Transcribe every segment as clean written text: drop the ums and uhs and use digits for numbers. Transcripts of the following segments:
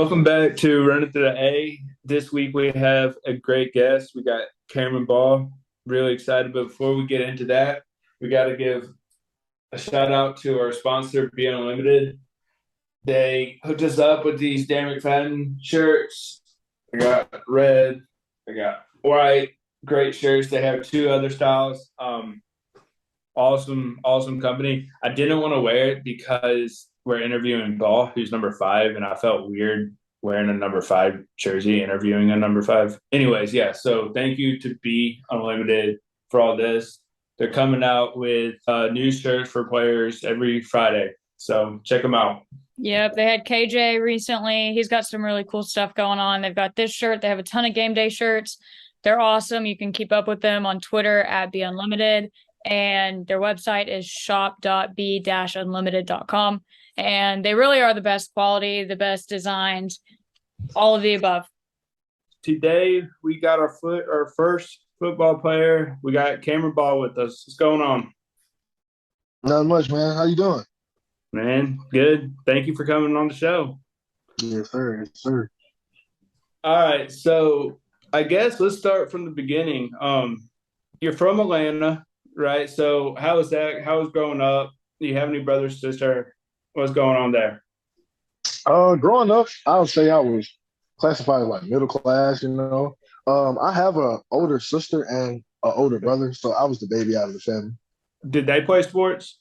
Welcome back to Runnin to the A. This week we have a great guest. We got Cameron Ball. Really excited. But before we get into that, we got to give a shout out to our sponsor, Be Unlimited. They hooked us up with these Dan McFadden shirts. I got red, I got white, great shirts. They have two other styles. Awesome company. I didn't want to wear it because we're interviewing Ball, who's number 5, and I felt weird wearing a number 5 jersey, interviewing a number 5. Anyways, yeah. So thank you to Be Unlimited for all this. They're coming out with new shirts for players every Friday. So check them out. Yep, they had KJ recently. He's got some really cool stuff going on. They've got this shirt. They have a ton of game day shirts. They're awesome. You can keep up with them on Twitter at Be Unlimited. And their website is shop.be-unlimited.com. And they really are the best quality, the best designs, all of the above. Today we got our first football player. We got Cameron Ball with us. What's going on? Not much, man. How you doing? Man, good. Thank you for coming on the show. Yes, sir. Yes, sir. All right, so I guess let's start from the beginning. You're from Atlanta, right? So how was that? How was growing up? Do you have any brother, sister? What's going on there? Growing up, I would say I was classified as like middle class, you know. I have an older sister and an older brother, so I was the baby out of the family. Did they play sports?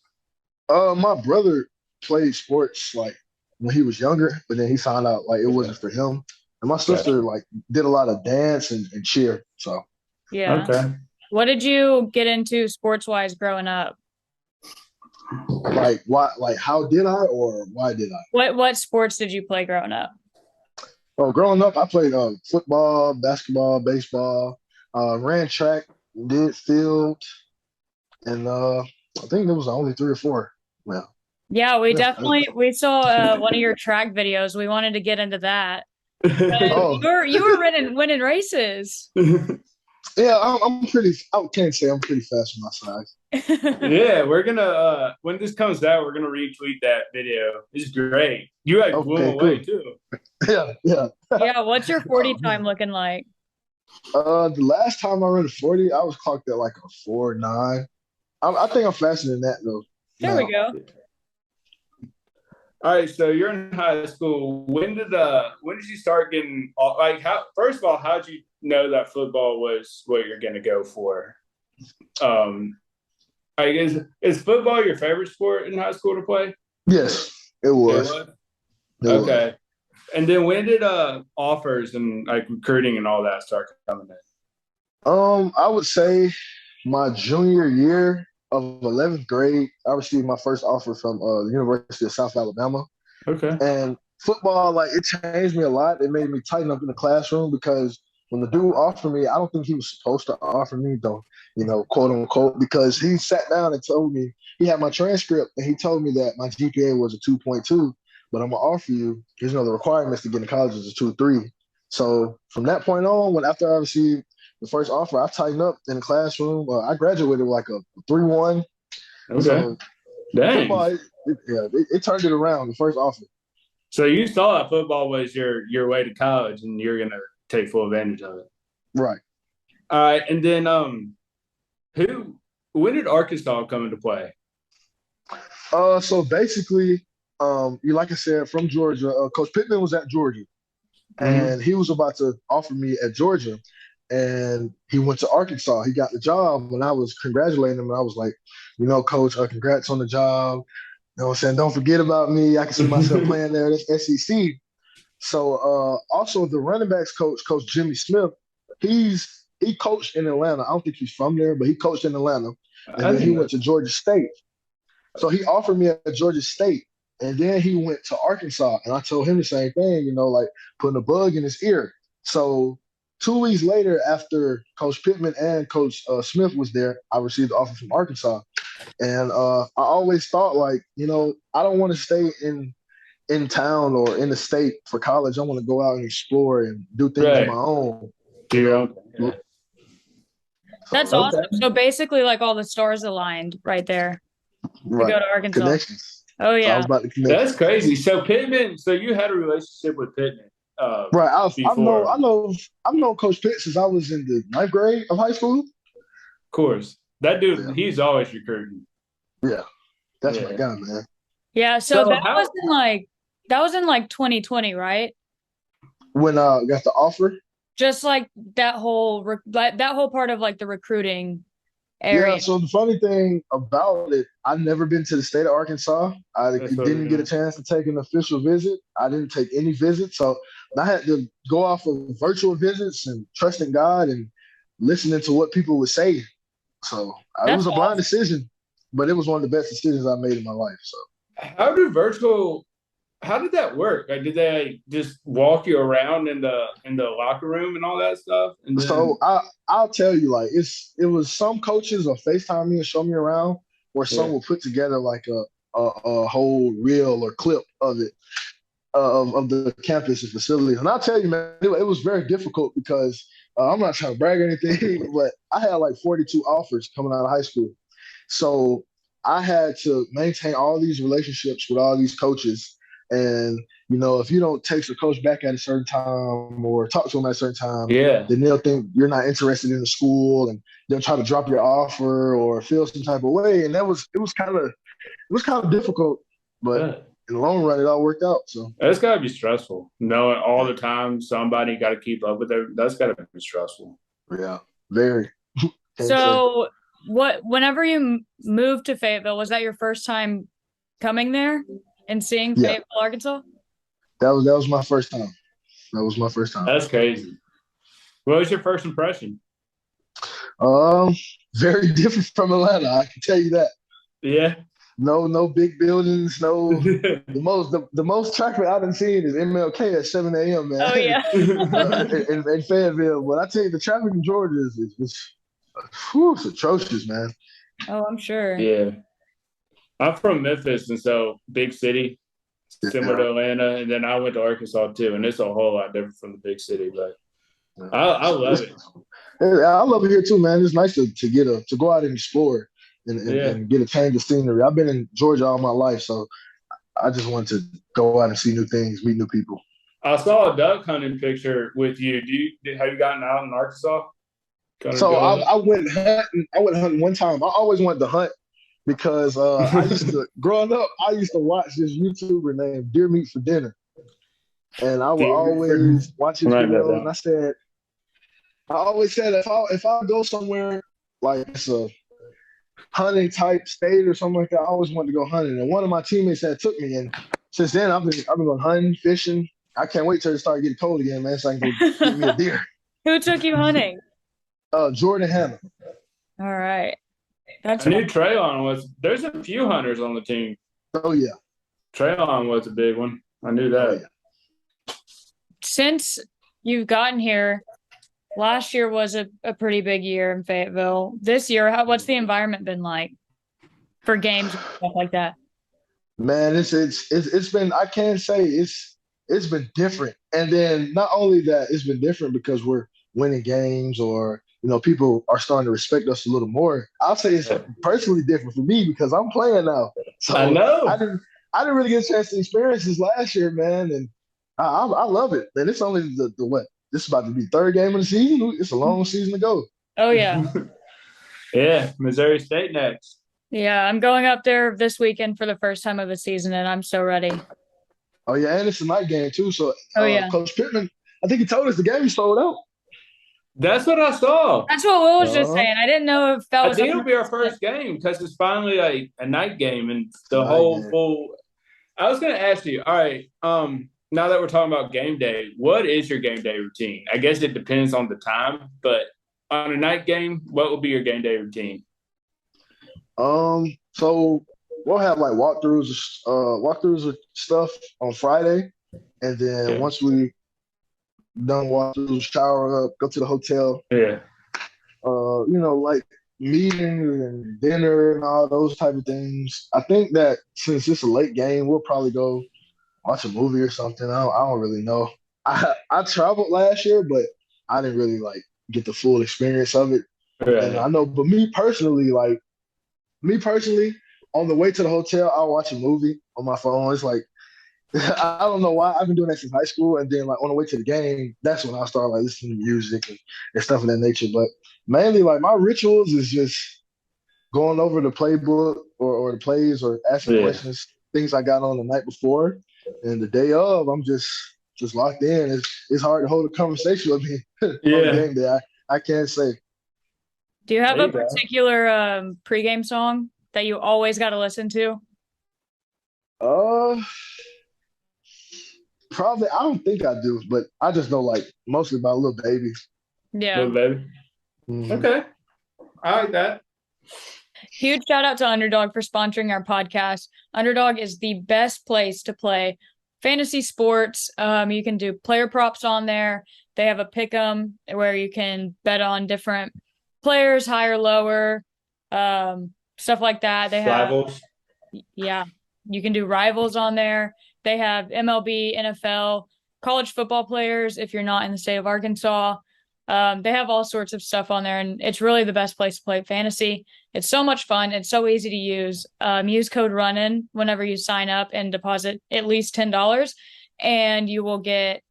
My brother played sports like when he was younger, but then he found out like it wasn't for him. And my sister like did a lot of dance and cheer. So Yeah. Okay. What did you get into sports wise growing up? like why like how did I or why did I? What sports did you play growing up? Oh, growing up I played football, basketball, baseball, ran track, did field, and I think there was only 3 or 4. Well, Yeah, yeah. we saw one of your track videos. We wanted to get into that. Oh, You were winning races. yeah. I'm pretty. I can't say I'm pretty fast for my size. Yeah, we're gonna when this comes out, we're gonna retweet that video. It's great. You like blew Okay, them away cool. too. Yeah, yeah. Yeah, what's your 40 Oh, time man. looking like? The last time I ran a 40, I was clocked at like a 4.9. I think I'm faster than that though. There we Now, go. All right, so you're in high school. When did you start getting like how first of all, how'd you know that football was what you're gonna go for? Um I guess is football your favorite sport in high school to play? yes, it It was. was. It was. Okay. And then when did offers and like recruiting and all that start coming I would say my junior year of 11th grade, I received my first offer from the University of South Alabama. in? Okay. And football, like it changed me a lot. It made me tighten up in the classroom because when the dude offered me, I don't think he was supposed to offer me though, quote unquote, because he sat down and told me he had my transcript and he told me that my GPA was a 2.2, but I'm gonna offer you because the requirements to get into college is a 2.3. So from that point on, when after I received the first offer, I tightened up in the classroom. I graduated with like a 3.1. Okay. So Dang. football, it turned it around. The first offer, So you thought football was your way to college and you're gonna take full advantage of it. right? All right. And then who when did Arkansas come into play? So basically, you like I said, from Georgia. Coach Pittman was at Georgia, Mm-hmm. and he was about to offer me at Georgia, and he went to Arkansas. He got the job, and I was congratulating him. And I was like, Coach, congrats on the job. You know what I'm saying? Don't forget about me. I can see myself playing there. That's SEC. So also the running backs coach, Coach Jimmy Smith, he coached in Atlanta. I don't think he's from there, but he coached in Atlanta. And I then he didn't know. went to Georgia State. So he offered me at Georgia State. And then he went to Arkansas. And I told him the same thing, like putting a bug in his ear. So 2 weeks later, after Coach Pittman and Coach Smith was there, I received the offer from Arkansas. And I always thought like, I don't want to stay in town or in the state for college. I want to go out and explore and do things on my Right. own, you Your know. own. Yeah. That's So awesome. Okay. So basically, like all the stars aligned right there to right, go to Arkansas. connections. Oh So I was yeah. about to connect. That's crazy. So Pittman, so you had a relationship with Pittman. Right. before. I've known Coach Pitt since I was in the ninth grade of high school. Of course, that dude, Yeah. he's always recruiting. Yeah. That's my Yeah. guy, man. Yeah, so So how? that was in like 2020, right? When I got the offer, Just like that whole part of like the recruiting yeah. area. So the funny thing about it, I've never been to the state of Arkansas. I That's what we're didn't get a doing. chance to take an official visit. I didn't take any visits, so I had to go off of virtual visits and trusting God and listening to what people would say. So it That's was a blind awesome. decision, but it was one of the best decisions I made in my life. So. How do virtual? How did that work? Like, did they just walk you around in the locker room and all that stuff? And So then I'll tell you, like it was some coaches will FaceTime me and show me around, or some yeah, will put together like a whole reel or clip of it of the campus and facilities. And I'll tell you, man, it was very difficult because I'm not trying to brag or anything, but I had like 42 offers coming out of high school, so I had to maintain all these relationships with all these coaches. And if you don't text a coach back at a certain time or talk to him at a certain time, yeah, then they'll think you're not interested in the school, and they'll try to drop your offer or feel some type of way. And it was kind of difficult, but yeah. in the long run, it all worked out. So That's got to be stressful. Knowing all the time somebody got to keep up with it. That's got to be stressful. yeah, very. Can't say. So whenever you moved to Fayetteville, was that your first time coming there and seeing Yeah, Fayetteville, Arkansas? that was my first time. That was my first time. That's crazy. What was your first impression? Um, very different from Atlanta. I can tell you that. Yeah. No big buildings. No, the most traffic I've been seeing is MLK at 7 a.m. Man, Oh yeah. in Fayetteville. But I tell you, the traffic in Georgia it's atrocious, man. Oh, I'm sure. Yeah. I'm from Memphis, and so big city, similar Yeah. to Atlanta. And then I went to Arkansas too, and it's a whole lot different from the big city. But Yeah. I love it. I love it here too, man. It's nice to go out and explore Yeah. and get a change of scenery. I've been in Georgia all my life, so I just want to go out and see new things, meet new people. I saw a duck hunting picture with you. Have you gotten out in Arkansas? Gonna So go. I went hunting. I went hunting one time. I always wanted to hunt because I used to growing up. I used to watch this YouTuber named Deer Meat for Dinner, and I would always watch his Write that videos. And down. I always said if I go somewhere like it's a hunting type state or something like that, I always wanted to go hunting. And one of my teammates had took me, and since then I've been going hunting, fishing. I can't wait till it start getting cold again, man, so I can go get me a deer. Who took you hunting? Jordan Hannah. All right. That's I knew fun. Traylon was. There's a few hunters on the team. Oh yeah. Traylon was a big one. I knew Oh that. yeah. Since you've gotten here, last year was a pretty big year in Fayetteville. This year, what's the environment been like for games and stuff like that? Man, it's been I can't say it's been different. And then not only that, it's been different because we're winning games or people are starting to respect us a little more. I'll say it's personally different for me because I'm playing now. I So I know. didn't I didn't really get a chance to experience this last year, man. And I love it. And it's only the what? This is about to be third game of the season. It's a long season to go. Oh yeah. Yeah, Missouri State next. Yeah, I'm going up there this weekend for the first time of the season and I'm so ready. Oh yeah, and it's a night game too. So Oh yeah. Coach Pittman, I think he told us the game is sold out. That's what I saw. That's what Will was just Uh, saying. I didn't know if that I was think it'll be our first game because it's finally like a night game and the night whole game. full. I was going to ask you. All right. Now that we're talking about game day, what is your game day routine? I guess it depends on the time, but on a night game, what will be your game day routine? So we'll have like walkthroughs of stuff on Friday, and then Okay. once we done walkthroughs, shower up, go to the hotel. Yeah. Like meetings and dinner and all those type of things. I think that since it's a late game, we'll probably go watch a movie or something. I don't really know. I traveled last year, but I didn't really like get the full experience of it. And Right. I know, but me personally, on the way to the hotel, I'll watch a movie on my phone. It's like I don't know why. I've been doing that since high school, and then like on the way to the game, that's when I start like listening to music and stuff of that nature. But mainly, like my rituals is just going over the playbook or the plays or asking Yeah. questions, things I got on the night before, and the day of, I'm just locked in. It's hard to hold a conversation with me on the Yeah. game day. I can't say. Do you have There a you go. particular pregame song that you always got to listen to? Uh, Probably. I don't think I do, but I just know like mostly about Little Baby. Yeah. Little baby. Hmm. Okay. I like that. Huge shout out to Underdog for sponsoring our podcast. Underdog is the best place to play fantasy sports. You can do player props on there. They have a pick 'em where you can bet on different players, higher, lower, stuff like that. They have, Rivals. yeah, you can do rivals on there. They have MLB, NFL, college football players if you're not in the state of Arkansas. They have all sorts of stuff on there, and it's really the best place to play fantasy. It's so much fun. It's so easy to use. Use code Runnin whenever you sign up and deposit at least $10, and you will get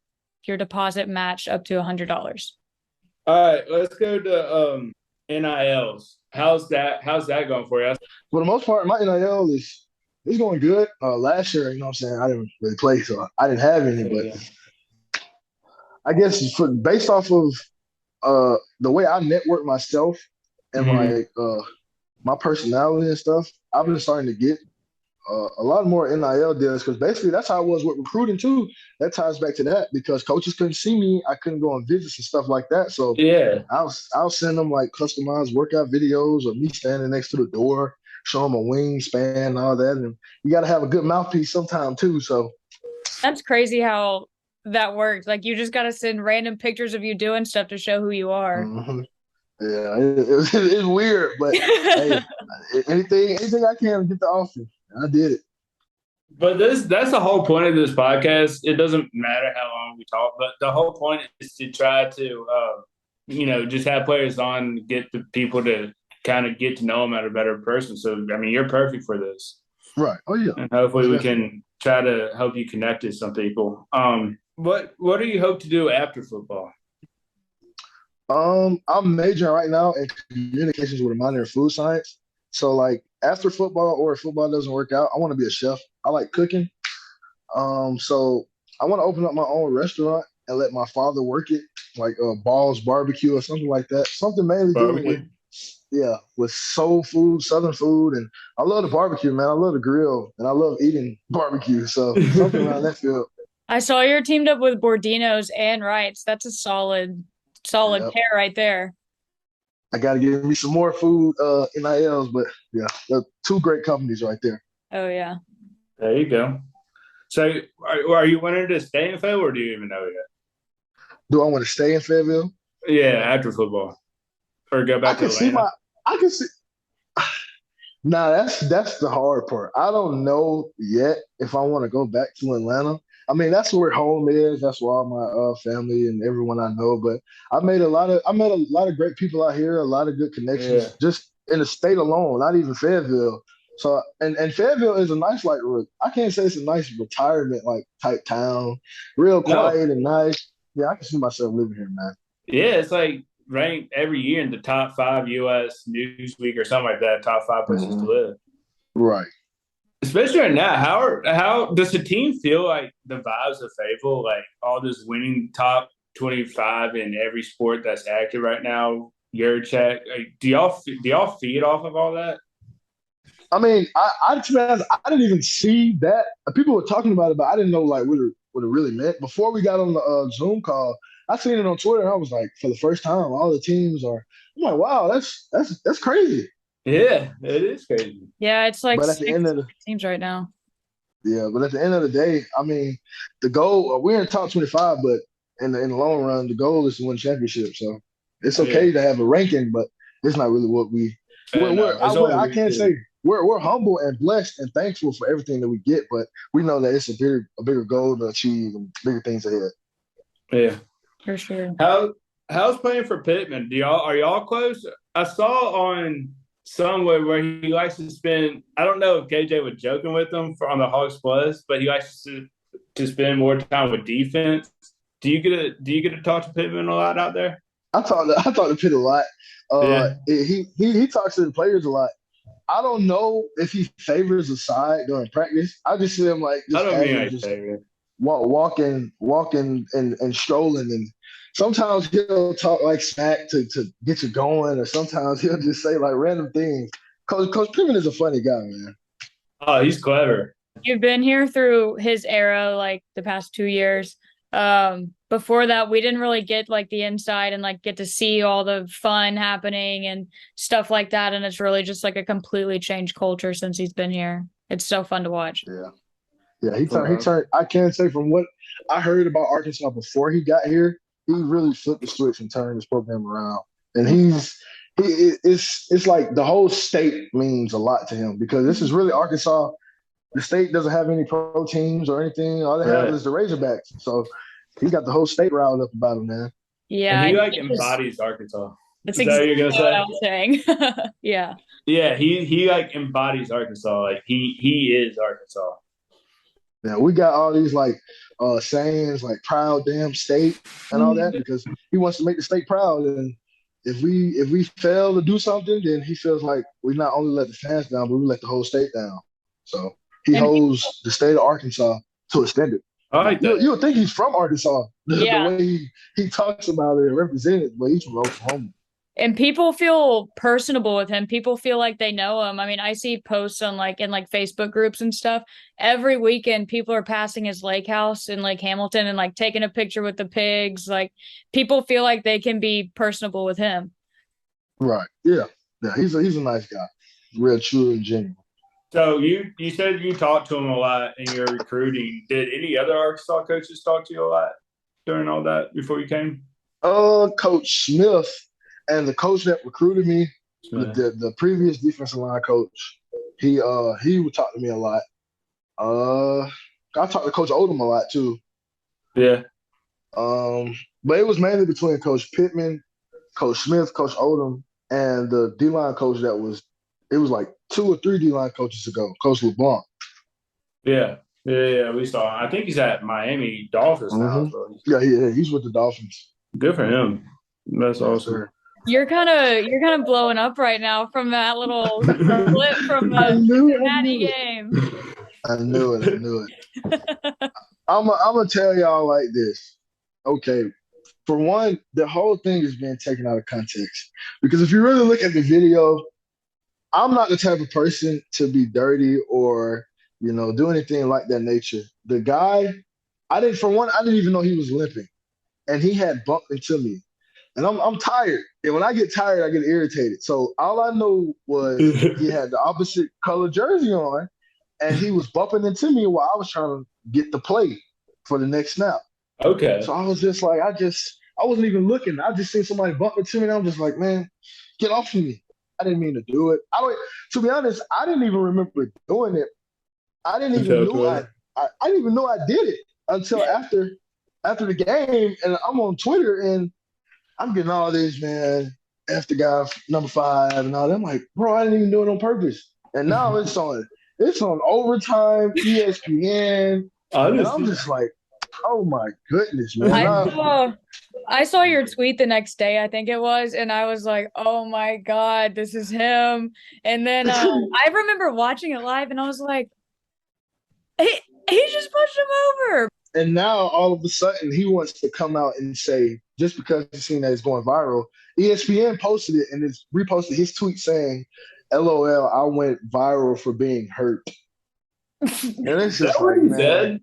your deposit matched up to $100. All right, let's go to NILs. How's that going for you? For the most part, my NIL is going good. Last year, you know what I'm saying, I didn't really play, so I didn't have any. But Yeah. I guess based off of the way I network myself and Mhm. my personality and stuff, I've been starting to get a lot more NIL deals because basically that's how it was with recruiting too. That ties back to that because coaches couldn't see me. I couldn't go on visits and stuff like that. So Yeah. I'll send them like customized workout videos of me standing next to the door, show them a wingspan and all that. And you got to have a good mouthpiece sometime too. So That's crazy how that works. Like you just got to send random pictures of you doing stuff to show who you are. mhm. Yeah, it's weird, but hey, anything I can to get the offer, I did it. But that's the whole point of this podcast. It doesn't matter how long we talk, but the whole point is to try to just have players on, get the people to kind of get to know them at a better person. So I mean, you're perfect for this, Right. Oh yeah, and hopefully most we definitely. can try to help you connect to some people. What do you hope to do after football? I'm majoring right now in communications with a minor in food science. So like after football or if football doesn't work out, I want to be a chef. I like cooking. So I want to open up my own restaurant and let my father work it, like Balls Barbecue or something like that. Something mainly dealing with Barbecue. with soul food, southern food, and I love the barbecue, man. I love the grill, and I love eating barbecue. So something around that field. I saw you're teamed up with Bordino's and Wrights. That's a solid Yep. pair right there. I got to give me some more food NILs, but yeah, two great companies right there. Oh yeah. There you go. So, are you wanting to stay in Fayetteville, or do you even know yet? Do I want to stay in Fayetteville? Yeah, after football, or go I back to can see Atlanta. I can see. Nah, that's the hard part. I don't know yet if I want to go back to Atlanta. I mean, that's where home is. That's where all my family and everyone I know. But I met a lot of great people out here. A lot of good Yeah. connections just in the state alone. Not even Fayetteville. So and Fayetteville is a nice I can't say it's a nice retirement like type town. Real No. quiet and nice. Yeah, I can see myself living here, man. Yeah, it's like ranked every year in the top 5 U.S. Newsweek or something like that. Top 5 places to Hmm. live. Right. Especially right now, how does the team feel like the vibes of Fayetteville, like all this winning top 25 in every sport that's active right now? Your check, like, do y'all feed off of all that? I mean, to be honest, I didn't even see that. People were talking about it, but I didn't know like what it really meant. Before we got on the Zoom call, I seen it on Twitter, and I was like, for the first time, all the teams are. I'm like, wow, that's crazy. Yeah, it is crazy. Yeah, it's like But at the six end of the teams right now. yeah, but at the end of the day, I mean, the goal we're in top 25, but in the long run, the goal is to win championship. So it's Yeah, okay to have a ranking, but it's not really what I know. It's I only can't weekend. say we're humble and blessed and thankful for everything that we get, but we know that it's a bigger goal to achieve and bigger things ahead. Yeah. For sure. How's playing for Pittman? Are y'all close? I saw on somewhere where he likes to spend. I don't know if KJ was joking with him on the Hawks Plus, but he likes to to spend more time with defense. Do you get to talk to Pittman a lot out there? I talk to Pitt a lot. Yeah, He talks to the players a lot. I don't know if he favors a side during practice. I just see him like I just don't mean casually like just favorite. walking and strolling, and sometimes he'll talk like smack to get you going, or sometimes he'll just say like random things. Coach Pittman is a funny guy, man. Oh, he's clever. You've been here through his era, like the past 2 years. Before that, we didn't really get like the inside and like get to see all the fun happening and stuff like that. And it's really just like a completely changed culture since he's been here. It's so fun to watch. Yeah. Yeah, he turned. I can say from what I heard about Arkansas before he got here, he really flipped the switch and turned his program around. And it's like the whole state means a lot to him because this is really Arkansas. The state doesn't have any pro teams or anything. All they have Right. is the Razorbacks. So he got the whole state riled up about him, man. Yeah, And he like he just- embodies Arkansas. that's Is that what exactly you're what gonna I was saying. Yeah. Yeah, he like embodies Arkansas. Like he is Arkansas. Yeah, we got all these like sayings like proud damn state and all that because he wants to make the state proud. And if we fail to do something, then he feels like we not only let the fans down, but we let the whole state down. So he And holds the state of Arkansas to a standard. I like You that. you would think he's from Arkansas, Yeah. the way he talks about it and represents it, but he's from Oklahoma. And people feel personable with him. People feel like they know him. I mean, I see posts on like in like Facebook groups and stuff. Every weekend, people are passing his lake house in Lake Hamilton and like taking a picture with the pigs. Like people feel like they can be personable with him. Right. Yeah. Yeah. He's a nice guy. Real true and genuine. So you said you talked to him a lot in your recruiting. Did any other Arkansas coaches talk to you a lot during all that before you came? Coach Smith and the coach that recruited me, Smith. the previous defensive line coach, he would talk to me a lot. I talked to Coach Odom a lot too. Yeah. But it was mainly between Coach Pittman, Coach Smith, Coach Odom, and the D-line coach it was like 2 or 3 D-line coaches ago, Coach LeBlanc. Yeah. Yeah. We saw him. I think he's at Miami Dolphins now. Mhm. So Yeah, he's with the Dolphins. good for him. That's Yes, awesome. sir. You're kind of blowing up right now from that little clip from I the knew Cincinnati it. game. I knew it. I'm gonna tell y'all like this. Okay, for one, the whole thing is being taken out of context. Because if you really look at the video, I'm not the type of person to be dirty or do anything like that nature. The guy, I didn't even know he was limping, and he had bumped into me, and I'm tired. And when I get tired, I get irritated. So all I know was he had the opposite color jersey on, and he was bumping into me while I was trying to get the play for the next snap. Okay. So I was just like, I wasn't even looking. I just seen somebody bump into me, and I'm just like, man, get off of me. I didn't mean to do it. To be honest, I didn't even remember doing it. I didn't even know I didn't even know I did it until after the game, and I'm on Twitter and I'm getting all this, man, F the guy number 5 and all that. I'm like, bro, I didn't even do it on purpose. And now it's on overtime, ESPN, and I'm just like, oh my goodness, man. I saw your tweet the next day, I think it was, and I was like, oh my God, this is him. And then I remember watching it live and I was like, he just pushed him over. And now all of a sudden he wants to come out and say, just because he's seen that it's going viral, ESPN posted it and it's reposted his tweet saying, LOL, I went viral for being hurt. And it's just like, man. Said?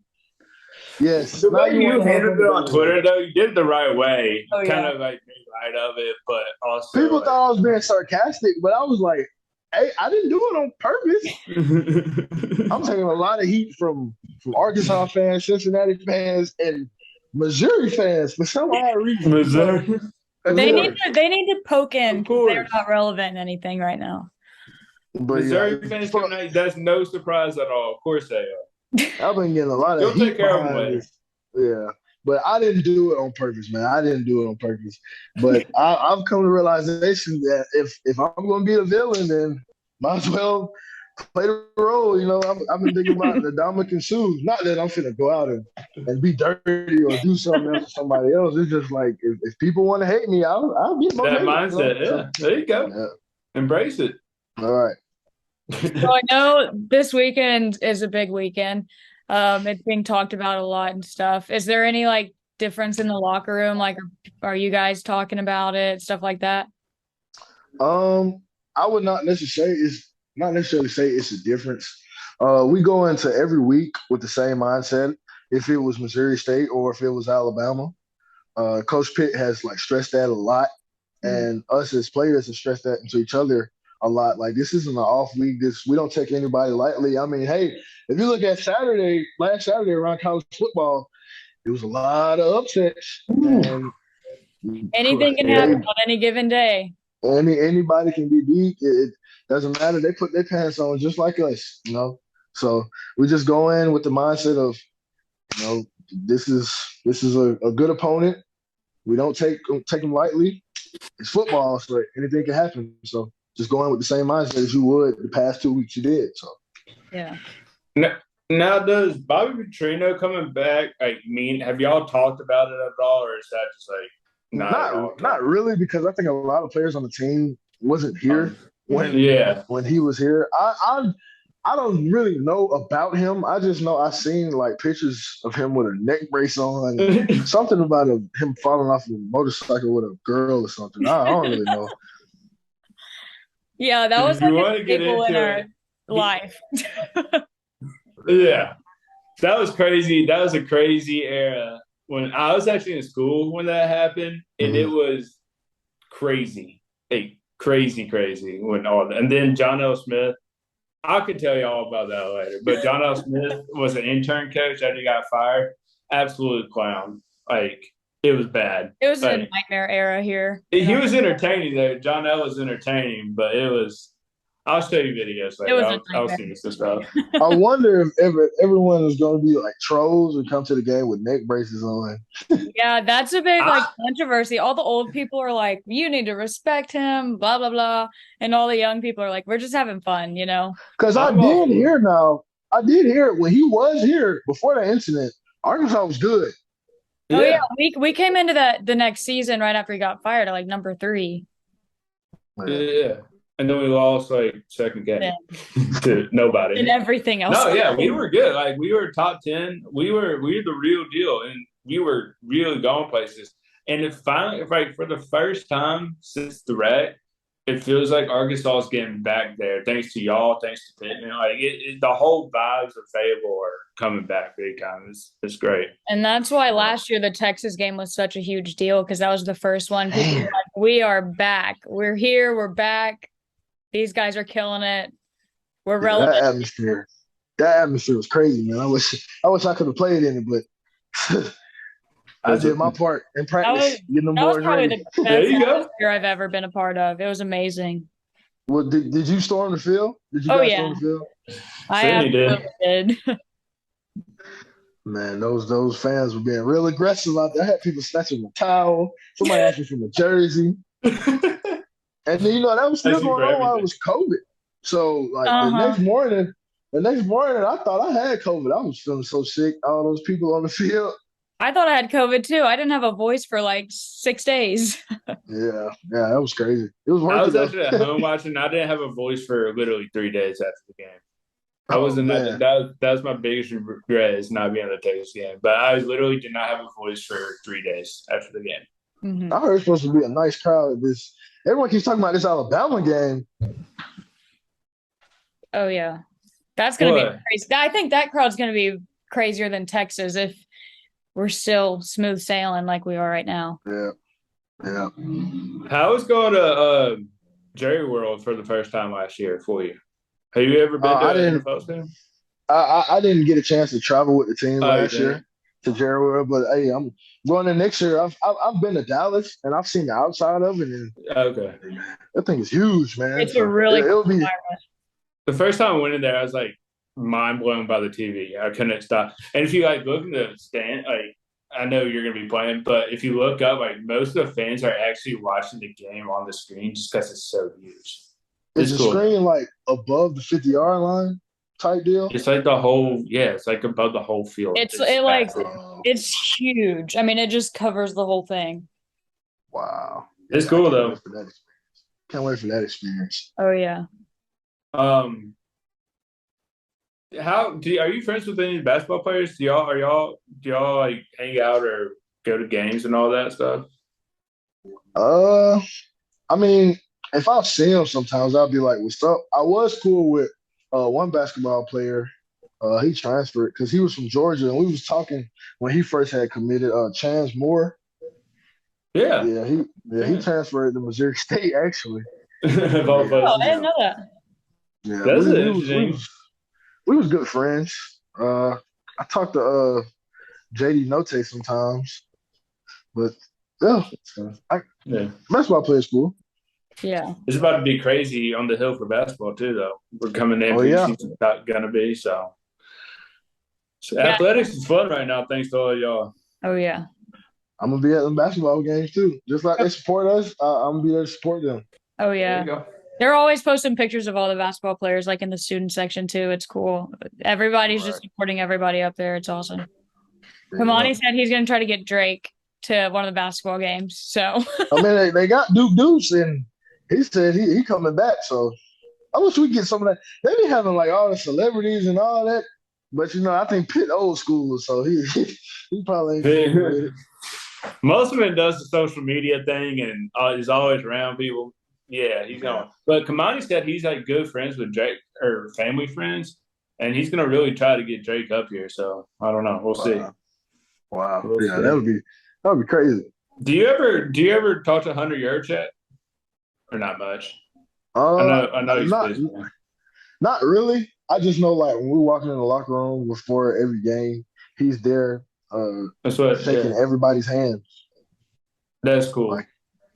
Yes. The way you handled it on Twitter, though, you did it the right way. Oh, Kind yeah. of like made light of it, but also People thought I was being sarcastic, but I was like, hey, I didn't do it on purpose. I'm taking a lot of heat from Arkansas fans, Cincinnati fans, and Missouri fans for some odd reason. Missouri. They need to poke in. Of course. They're not relevant in anything right now. But Missouri yeah, fans coming out, that's no surprise at all. Of course they are. I've been getting a lot of You'll heat take care of them behind later. this. Yeah. But I didn't do it on purpose, man. I didn't do it on purpose. But I've come to the realization that if I'm going to be a villain, then might as well play the role. I've been thinking about the Dominican shoes. Not that I'm finna go out and be dirty or do something else to somebody else. It's just like if people want to hate me, I'll be That motivated. mindset, So, yeah. There you go. yeah. Embrace it. All right. So I know this weekend is a big weekend. It's being talked about a lot and stuff. Is there any like difference in the locker room? Like, are you guys talking about it, stuff like that? I would not necessarily say it's a difference. We go into every week with the same mindset. If it was Missouri State or if it was Alabama, Coach Pitt has like stressed that a lot, and us as players have stressed that into each other a lot. Like this isn't an off week. We don't take anybody lightly. I mean, hey, if you look at last Saturday around college football, it was a lot of upsets, and Anything can happen on any given day. anybody can be beat. It doesn't matter. They put their pants on just like us. So we just go in with the mindset of, this is a good opponent. We don't take them lightly. It's football, so anything can happen. So just go in with the same mindset as you would the past 2 weeks you did. So yeah. Now, does Bobby Petrino coming back have y'all talked about it at all, or is that just like not really, because I think a lot of players on the team wasn't here when he was here. I don't really know about him. I just know I seen like pictures of him with a neck brace on, and something about him falling off a motorcycle with a girl or something. I don't really know. Yeah, that was you like want a to get staple into in our life. Yeah, that was crazy. That was a crazy era when I was actually in school when that happened, and it was crazy, crazy when all that. And then John L. Smith, I could tell you all about that later. But John L. Smith was an intern coach after he got fired. Absolute clown. It was bad. It was a nightmare era here. He was entertaining though. John L. was entertaining, but it was. I'll show you videos later. I'll see this stuff. I wonder if everyone is going to be like trolls and come to the game with neck braces on. Yeah, that's a big controversy. All the old people are like, "You need to respect him," blah blah blah, and all the young people are like, "We're just having fun," Because I did hear when he was here before that incident, Arkansas was good. Oh yeah, we came into the next season right after he got fired at like number 3. Yeah. And then we lost second game to nobody. And everything else. No, yeah, we were good. We were top 10. We were the real deal, and we were really going places. And it finally, for the first time since the wreck, it feels like Arkansas is getting back there. Thanks to y'all, thanks to Pittman. The whole vibes of Fable are coming back big time. It's great. And that's why last year the Texas game was such a huge deal, because that was the first one. People were like, we are back. We're here. We're back. These guys are killing it. We're relevant. That atmosphere was crazy, man. I wish I could have played in it, but I did my part in practice. Getting them boys ready. That was probably the best atmosphere I've ever been a part of. It was amazing. Well, did you storm the field? Did you guys storm the field? I absolutely did. Man, those fans were being real aggressive out there. I had people snatching the towel. Somebody asked me for the jersey. And then, that was still going on while it was COVID. So, the next morning, I thought I had COVID. I was feeling so sick. All those people on the field. I thought I had COVID too. I didn't have a voice for 6 days. Yeah, that was crazy. It was worth it. I was actually at home watching. I didn't have a voice for literally 3 days after the game. I wasn't. That was my biggest regret, is not being at the Texas game. But I literally did not have a voice for 3 days after the game. Mm-hmm. I heard it's supposed to be a nice crowd. Everyone keeps talking about this Alabama game. Oh yeah, that's gonna be crazy. I think that crowd's gonna be crazier than Texas if we're still smooth sailing like we are right now. Yeah. How was going to Jerry World for the first time last year for you? Have you ever been to an NFL stadium? I didn't get a chance to travel with the team last year to Jerry World, but hey, I'm going in next year. I've been to Dallas and I've seen the outside of it. And that thing is huge, man. It's a really cool environment. The first time I went in there, I was mind blown by the TV. I couldn't stop. And if you look in the stand, I know you're gonna be playing, but if you look up, most of the fans are actually watching the game on the screen just because it's so huge. Is It's the cool. screen like above the 50-yard line type deal? It's like the whole, yeah, it's like above the whole field. Massive. It's huge. I mean, it just covers the whole thing. Wow. It's Yeah, I cool can't though. wait for that experience. Can't wait for that experience. Oh yeah. Um, are you friends with any basketball players? Do y'all like hang out or go to games and all that stuff? Uh, I mean, if I see him sometimes, I'll be like, "What's up?" I was cool with one basketball player. He transferred because he was from Georgia, and we was talking when he first had committed. Chance Moore. Yeah. Yeah, he transferred to Missouri State actually. Of all Yeah, Oh, I places. didn't know that. yeah. That's We we was we interesting. was we was good friends. I talked to JD Note sometimes, but yeah, I, Yeah. basketball player's cool. Yeah. It's about to be crazy on the hill for basketball too, though. We're coming in Oh yeah, preseason's not gonna be so Yeah. athletics is fun right now, thanks to all y'all. Oh yeah. I'm gonna be at the basketball games too. Just like they support us, I'm gonna be there to support them. Oh There you yeah. go. They're always posting pictures of all the basketball players, like in the student section too. It's cool. Everybody's just Right. supporting everybody up there. It's awesome. Yeah. Kamani said he's going to try to get Drake to one of the basketball games. So I mean, they got Duke Deuce, and he said he coming back. So I wish we get some of that. They be having like all the celebrities and all that, but I think Pitt old school, so he probably ain't fucking with it. Most of it does the social media thing and is always around people. Yeah, he's going. But Kamani said he's like good friends with Drake or family friends, and he's gonna really try to get Drake up here. So I don't know. We'll see. Wow, wow, We'll yeah, see. that would be crazy. Do you ever talk to Hunter Yurchat or not much? I know he's Not busy. not really. I just know like when we're walking in the locker room before every game, he's there, That's what. shaking Yeah, everybody's hands. that's cool. Like,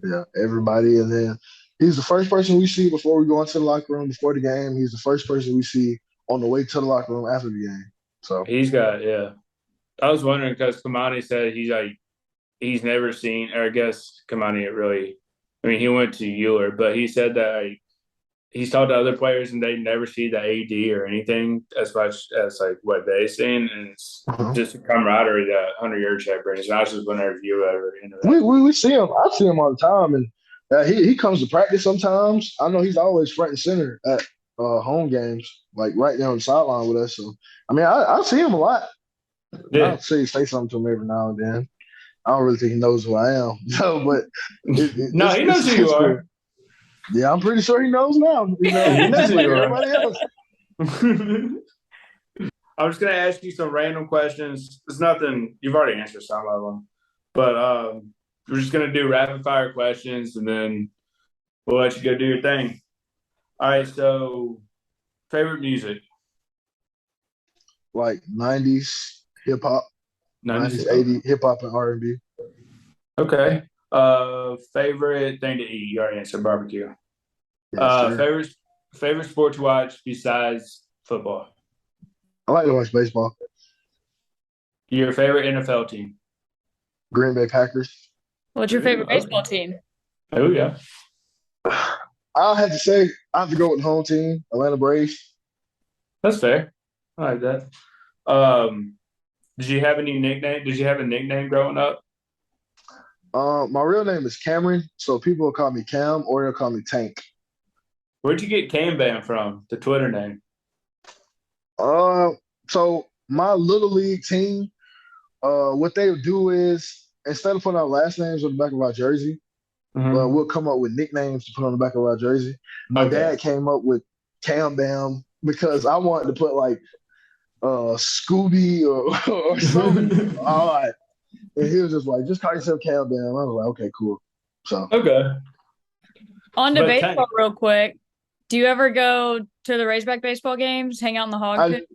yeah, everybody. And then he's the first person we see before we go into the locker room before the game. He's the first person we see on the way to the locker room after the game. So, He's got. Yeah, I was wondering because Kamani said he's never seen, or I guess Kamani really. I mean, he went to Euler, but he said that he's talked to other players and they never see the AD or anything as much as like what they seen, and it's uh-huh. just a camaraderie that Hunter Yurchat brings. And I was just wondering if you ever we, interact with we we see him. I see him all the time, and he comes to practice sometimes. I know he's always front and center at home games, like right there on the sideline with us. So, I mean, I see him a lot. him. I'll Yeah. say something to him every now and then. I don't really think he knows who I am, so but No, he knows who you it's cool. are. Yeah, I'm pretty sure he knows now. He knows Just who like you are. everybody else. I'm just gonna ask you some random questions. It's nothing. You've already answered some of them, but we're just gonna do rapid fire questions, and then we'll let you go do your thing. All right. So, favorite music? Like '90s hip hop, 90s. '90s '80s hip hop and R&B. Okay. Favorite thing to eat? You already answered barbecue. Yes, sir. Favorite sport to watch besides football? I like to watch baseball. Your favorite NFL team? Green Bay Packers. what's your favorite Okay. baseball team? Oh yeah, I'll have to say I have to go with the home team, Atlanta Braves. that's fair. I like that. Um, did you have any nickname? Did you have a nickname growing up? My real name is Cameron, so people will call me Cam or they'll call me Tank. Where'd you get Cam Bam from? The Twitter name. Uh, so my little league team, what they would do is instead of putting our last names on the back of our jersey, Mm-hmm. we'll come up with nicknames to put on the back of our jersey. My Okay. dad came up with Cam Bam because I wanted to put like Scooby or something odd. And he was just like, just call yourself Cam Bam. I was like, okay, cool. So Okay. On to But Tank, baseball real quick. Do you ever go to the Razorback baseball games, hang out in the hog I pit?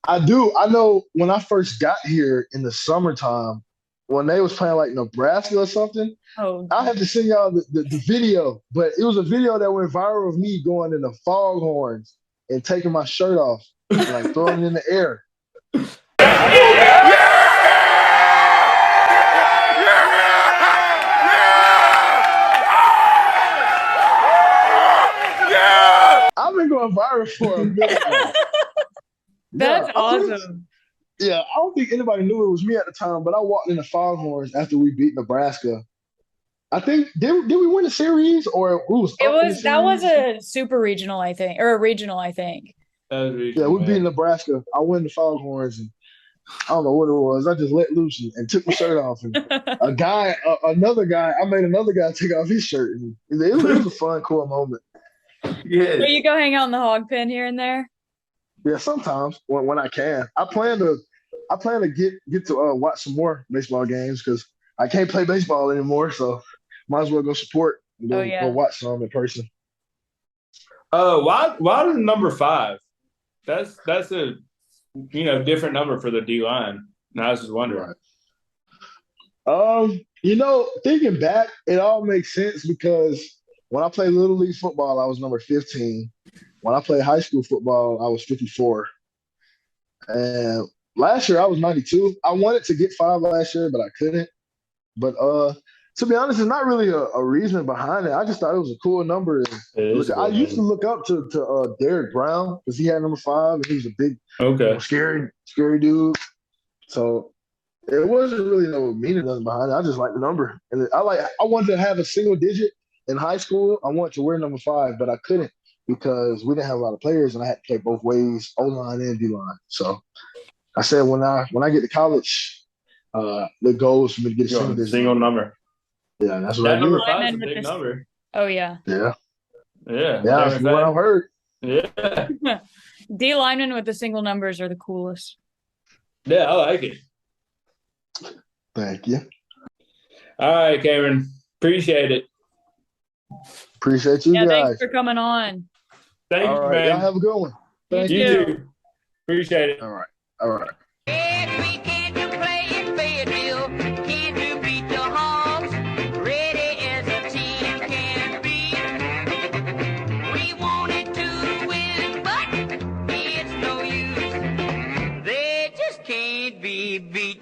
I do. I know when I first got here in the summertime, when they was playing like Nebraska or something, Oh, I'll have to send y'all the video. But it was a video that went viral of me going in the foghorns and taking my shirt off and like throwing it in the air. viral for a minute now. That's Yeah, I think- awesome. yeah, I don't think anybody knew it was me at the time, but I walked in the Foghorns after we beat Nebraska. I think did we win the series or who was It up in the was that was series? a super regional, I think, or a regional, I think. That was Yeah, regional, we beat Nebraska. I win the Foghorns, and I don't know what it was. I just let loose and took my shirt off, and another guy, I made another guy take off his shirt, and it was a fun, cool moment. Yeah. So you go hang out in the hog pen here and there. Yeah, sometimes when I can, I plan to get to watch some more baseball games because I can't play baseball anymore, so might as well go support and Oh go yeah. watch some in person. Why the number 5? That's a different number for the D line. And I was just wondering. Thinking back, it all makes sense because when I played Little League football, I was number 15. When I played high school football, I was 54. And last year I was 92. I wanted to get 5 last year, but I couldn't. But to be honest, it's not really a reason behind it. I just thought it was a cool number. I used to look up to Derek Brown because he had number 5 and he was a big, scary dude. So it wasn't really no meaning nothing behind it. I just like the number, and I wanted to have a single digit in high school. I wanted to wear number 5, but I couldn't because we didn't have a lot of players, and I had to play both ways, O line and D line. So I said when I get to college, the goal is for me to get a single number. Yeah, that's what that I number did. 5 is a big number. Oh yeah. Yeah. Yeah. That's what I've heard. Yeah. D linemen with the single numbers are the coolest. Yeah, I like it. Thank you. All right, Cameron. Appreciate it. Appreciate you guys. Thanks for coming on. Thank you, man. Y'all have a good one. Thank You you. too. Appreciate it. All right. Every kid to play in Fayetteville, kid to beat the Hogs, ready as a team can be. We wanted to win, but it's no use. They just can't be beat.